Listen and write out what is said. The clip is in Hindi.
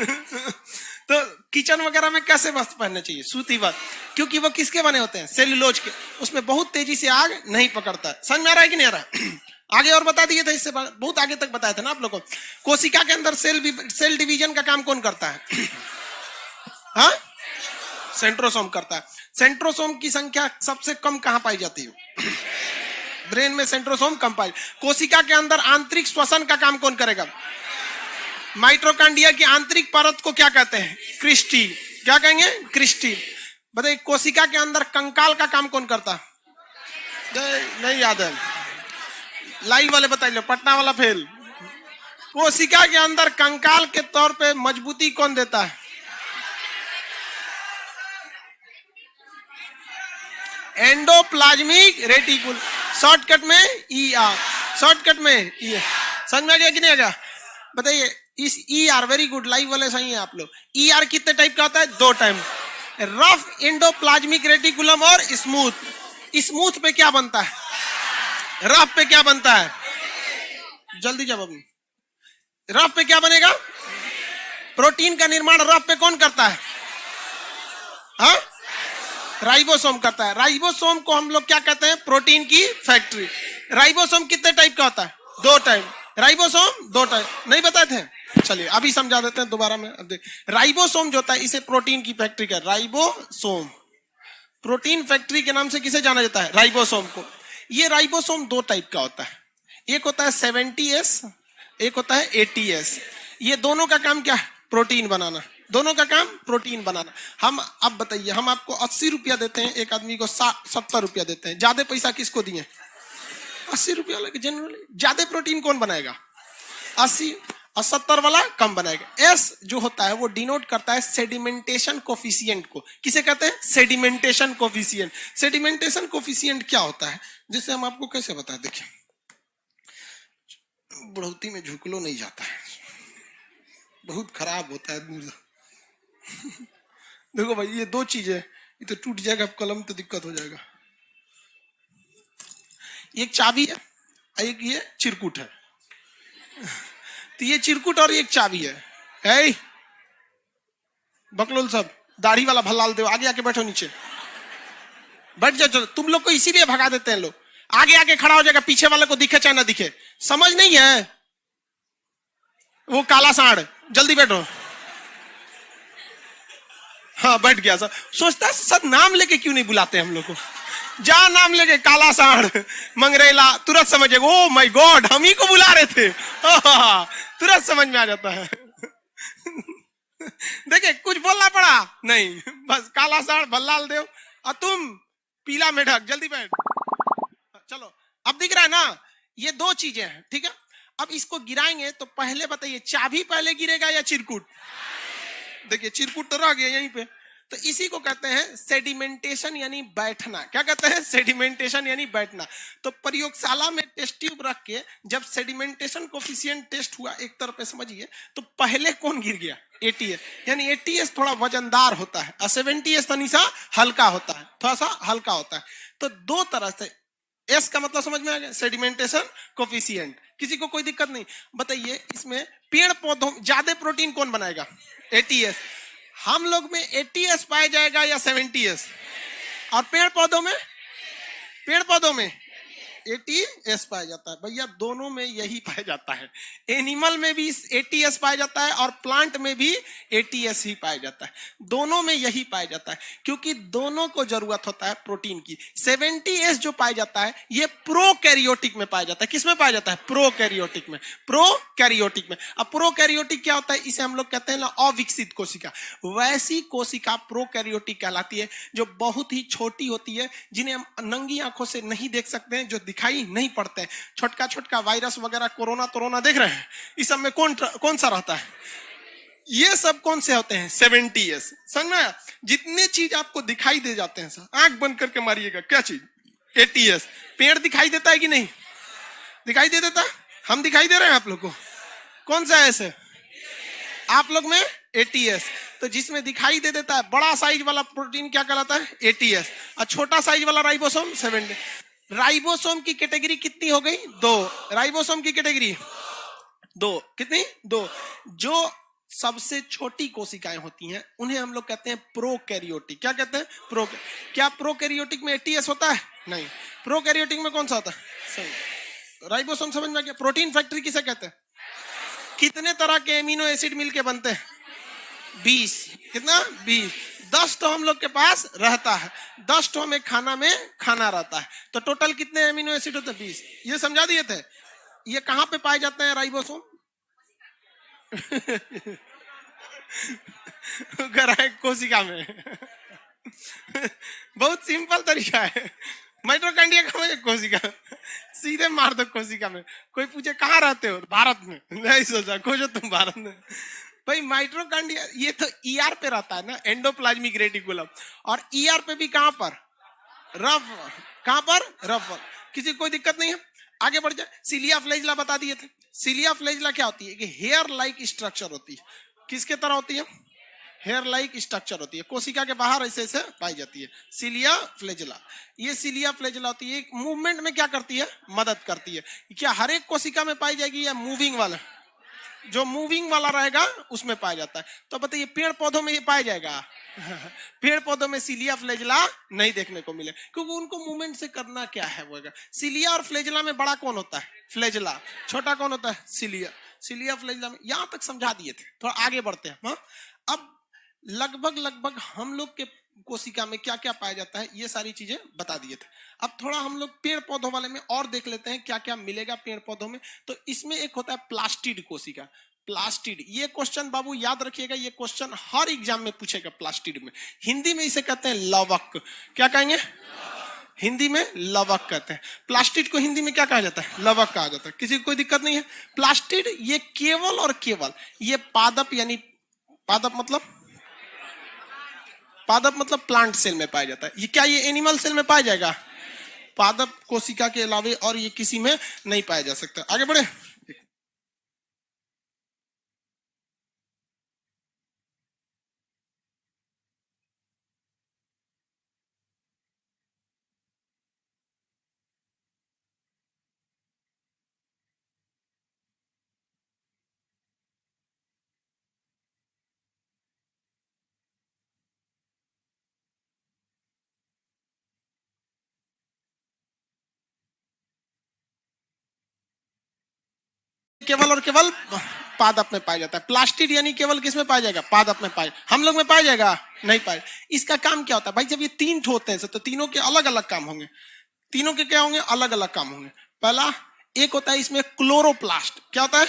तो किचन वगैरह में कैसे वस्त्र पहनने चाहिए? सूती वस्त्र, क्योंकि वो किसके बने होते हैं? सेल्यूलोज के। उसमें बहुत तेजी से आग नहीं पकड़ता है। समझ में आ रहा है कि नहीं आ रहा? आगे और बता दिए थे, इससे बहुत आगे तक बताया था ना आप लोगों को। कोशिका के अंदर सेल डिवीजन का काम कौन करता है? हाँ, सेंट्रोसोम करता है। सेंट्रोसोम की संख्या सबसे कम कहां पाई जाती है? ब्रेन में सेंट्रोसोम कम पाई। कोशिका के अंदर आंतरिक श्वसन का काम कौन करेगा? माइटोकॉन्ड्रिया की आंतरिक परत को क्या कहते हैं? क्रिस्टी। क्या कहेंगे? क्रिस्टी। बताइए, कोशिका के अंदर कंकाल का काम कौन करता? नहीं याद है? लाइव वाले बताइए, पटना वाला फेल। कोशिका के अंदर कंकाल के तौर पे मजबूती कौन देता है? एंडोप्लाज्मिक रेटिकुल, शॉर्टकट में ER। शॉर्टकट में ER। समझ में आ गया कि नहीं आ गया? बताइए, इस ER, वेरी गुड, लाइव वाले सही है आप लोग। ER कितने टाइप का होता है? 2 टाइप, रफ एंडोप्लाज्मिक रेटिकुलम और स्मूथ। स्मूथ पे क्या बनता है? रफ पे क्या बनता है? जल्दी जवाब। रफ पे क्या बनेगा? प्रोटीन का निर्माण रफ पे कौन करता है? हाँ, राइबोसोम करता है। राइबोसोम को हम लोग क्या कहते हैं? प्रोटीन की फैक्ट्री। राइबोसोम कितने टाइप का होता है? 2 टाइप। राइबोसोम 2 टाइप, नहीं बताए थे? चलिए अभी समझा देते हैं दोबारा में। अब देख, राइबोसोम जो होता है, इसे प्रोटीन की फैक्ट्री का राइबोसोम, प्रोटीन फैक्ट्री के नाम से किसे जाना जाता है? राइबोसोम को। ये राइबोसोम 2 टाइप का होता है, एक होता है 70S, एक होता है 80S। ये दोनों का काम क्या है? प्रोटीन बनाना। दोनों का काम प्रोटीन बनाना। हम अब बताइए, हम आपको 80 रुपया देते हैं, एक आदमी को 70 रुपया देते हैं, ज्यादा पैसा किसको दिए? 80 रुपया वाले। जनरली ज्यादा प्रोटीन कौन बनाएगा? 80, और 70 वाला कम बनाएगा। S जो होता है वो डिनोट करता है सेडिमेंटेशन कोफिशिएंट को। किसे कहते हैं? Sedimentation coefficient. सेडिमेंटेशन कोफिशिएंट क्या होता है, जिसे हम आपको कैसे बताएं? देखिए, बढ़ोतरी में झुकलो नहीं जाता है, बहुत खराब होता है। देखो भाई, ये 2 चीजें, ये तो टूट जाएगा, कलम तो दिक्कत हो जाएगा। एक चाबी है, एक ये चिरकुट है। तो ये चिरकुट और एक चाबी है। बकलोल सब, दाढ़ी वाला भल्लाल दो, आगे आके बैठो, नीचे बैठ जाओ। चलो, तुम लोग को इसीलिए भगा देते हैं लोग। आगे आके खड़ा हो जाएगा, पीछे वाले को दिखे चाहे ना दिखे। समझ नहीं है? वो काला सांड, जल्दी बैठो। हाँ, बैठ गया सर। सोचता है सर, नाम लेके क्यों नहीं बुलाते हम लोग को? जा नाम लेके, काला सांड, मंगरेला, तुरंत समझ जाएगा, ओ माय गॉड, हम ही को बुला रहे थे। तुरंत समझ में आ जाता है। देखिए, कुछ बोलना पड़ा नहीं, बस काला सांड, भल्लाल देव, और तुम पीला मेढक, जल्दी बैठ। चलो, अब दिख रहा है ना? ये 2 चीजें हैं, ठीक है? अब इसको गिराएंगे तो पहले बताइए, चाबी पहले गिरेगा या चिरकुट? देखिए, चिरकुट तो रह गया यहीं पे। तो इसी को कहते हैं सेडिमेंटेशन, यानी बैठना। क्या कहते हैं? सेडिमेंटेशन यानी बैठना। तो प्रयोगशाला में टेस्ट ट्यूब रख के जब सेडिमेंटेशन कोफिशिएंट टेस्ट हुआ, एक तरफ पे समझिए, तो पहले कौन गिर गया? 80S। यानी 80S थोड़ा वजनदार होता है और 70S थोड़ा सा हल्का होता है, थोड़ा सा हल्का होता है। तो 2 तरह से S का मतलब समझ में आ गया? Sedimentation coefficient. किसी को कोई दिक्कत नहीं? बताइए, इसमें पेड़ पौधों ज्यादा प्रोटीन कौन बनाएगा? 80S। हम लोग में 80S पाया जाएगा या 70S? और पेड़ पौधों में? पेड़ पौधों में 80S पाया जाता है। भैया, दोनों में यही पाया जाता है। एनिमल में भी 80S पाया जाता है और प्लांट में भी 80S ही पाया जाता है। दोनों में यही पाया जाता है, क्योंकि दोनों को जरूरत होता है प्रोटीन की। 70S जो पाया जाता है, ये प्रोकैरियोटिक में पाया जाता है। किस में पाया जाता है? प्रोकैरियोटिक में। प्रोकैरियोटिक में। अब प्रोकैरियोटिक क्या होता है? इसे हम लोग कहते हैं ना, अविकसित कोशिका। वैसी कोशिका प्रोकैरियोटिक कहलाती है, जो बहुत ही छोटी होती है, जिन्हें हम नंगी आंखों से नहीं देख सकते हैं, जो दिखाई नहीं पड़ते हैं। छोटका छोटका वायरस वगैरह, कोरोना देख रहे हैं, इस सब में कौन सा रहता है? ये सब कौन से होते हैं? 70S। समझ में? जितने चीज आपको दिखाई दे जाते हैं, सर आंख बंद करके मारिएगा, क्या चीज? 80S। पेड़ दिखाई देता है कि नहीं? दिखाई दे देता है? हम दिखाई दे रहे हैं आप लोग को? कौन सा है? आप लोग में 80S। तो जिसमें दिखाई दे देता है बड़ा साइज वाला प्रोटीन क्या कहलाता है? 80S। और छोटा साइज वाला राइबोसोम 70। राइबोसोम की कैटेगरी कितनी हो गई? 2। राइबोसोम की कैटेगरी 2। कितनी? 2। जो सबसे छोटी कोशिकाएं होती हैं, उन्हें हम लोग कहते हैं प्रोकैरियोटिक। क्या कहते हैं? क्या प्रोकैरियोटिक में एटीएस होता है? नहीं। प्रोकैरियोटिक में कौन सा होता है? सही। राइबोसोम समझ में आ गया। प्रोटीन फैक्ट्री किसे कहते हैं? कितने तरह के एमिनो एसिड मिलके बनते हैं? 20। कितना? 20। 10 तो हम लोग के पास रहता है, 10 तो हमें खाना में खाना रहता है, तो टोटल कितने एमिनो एसिड होते हैं? 20। ये समझा दिए थे। ये कहां पे पाए जाते हैं राइबोसोम? कोशिका में। बहुत सिंपल तरीका है। माइटोकॉन्ड्रिया कहाँ है? कोशिका। सीधे मार दो कोशिका में। कोई पूछे कहाँ रहते हो? भारत में। नहीं सोचा खोजो तुम भारत में। भाई माइटोकॉन्ड्रिया ये तो ईआर पे रहता है ना, एंडोप्लाज्मिक रेटिकुलम। और ईआर पे भी कहां पर? रफ। कहां पर? रफ। किसी कोई दिक्कत नहीं है, आगे बढ़ जाए। सिलिया फ्लैजिला बता दिए थे। सिलिया फ्लैजिला क्या होती है? कि हेयर लाइक स्ट्रक्चर होती है। किसके तरह होती है? हेयर लाइक स्ट्रक्चर होती है, कोशिका के बाहर ऐसे ऐसे पाई जाती है, सिलिया फ्लैजिला। ये सिलिया फ्लैजिला होती है, मूवमेंट में क्या करती है? मदद करती है। क्या हर एक कोशिका में पाई जाएगी या मूविंग वाला? जो मूविंग वाला रहेगा उसमें पाया जाता है। तो बताइए पेड़ पौधों में ये पाया जाएगा? पेड़ पौधों में सिलिया फ्लैजिला नहीं देखने को मिले, क्योंकि उनको मूवमेंट से करना क्या है वो। सिलिया और फ्लैजिला में बड़ा कौन होता है? फ्लैजिला। छोटा कौन होता है? सिलिया। सिलिया फ्लैजिला में यहां तक समझा दिए थे, थोड़ा आगे बढ़ते हैं। हाँ, अब लगभग हम लोग के कोशिका में क्या क्या पाया जाता है ये सारी चीजें बता दिए थे। अब थोड़ा हम लोग पेड़ पौधों वाले में और देख लेते हैं क्या क्या मिलेगा पेड़ पौधों में। तो इसमें एक होता है प्लास्टिड कोशिका। प्लास्टिड, ये क्वेश्चन बाबू याद रखिएगा, ये क्वेश्चन हर एग्जाम में पूछेगा। प्लास्टिड में हिंदी में इसे कहते हैं लवक। क्या कहेंगे? हिंदी में लवक कहते हैं। प्लास्टिड को हिंदी में क्या कहा जाता है? लवक कहा जाता है। किसी को कोई दिक्कत नहीं है। प्लास्टिड ये केवल और केवल ये पादप, यानी पादप मतलब प्लांट सेल में पाया जाता है। ये क्या ये एनिमल सेल में पाया जाएगा? पादप कोशिका के अलावे और ये किसी में नहीं पाया जा सकता। आगे बढ़े। केवल और केवल पादप में पाया जाता है। प्लास्टिड यानी केवल किस में पाया जाएगा? पादप में पाया। हम लोग में पाया जाएगा? नहीं पाया। इसका काम क्या होता है भाई? जब ये 3 होते हैं तो तीनों के अलग अलग काम होंगे। तीनों के क्या होंगे? अलग अलग काम होंगे। पहला एक होता है इसमें क्लोरोप्लास्ट। क्या होता है?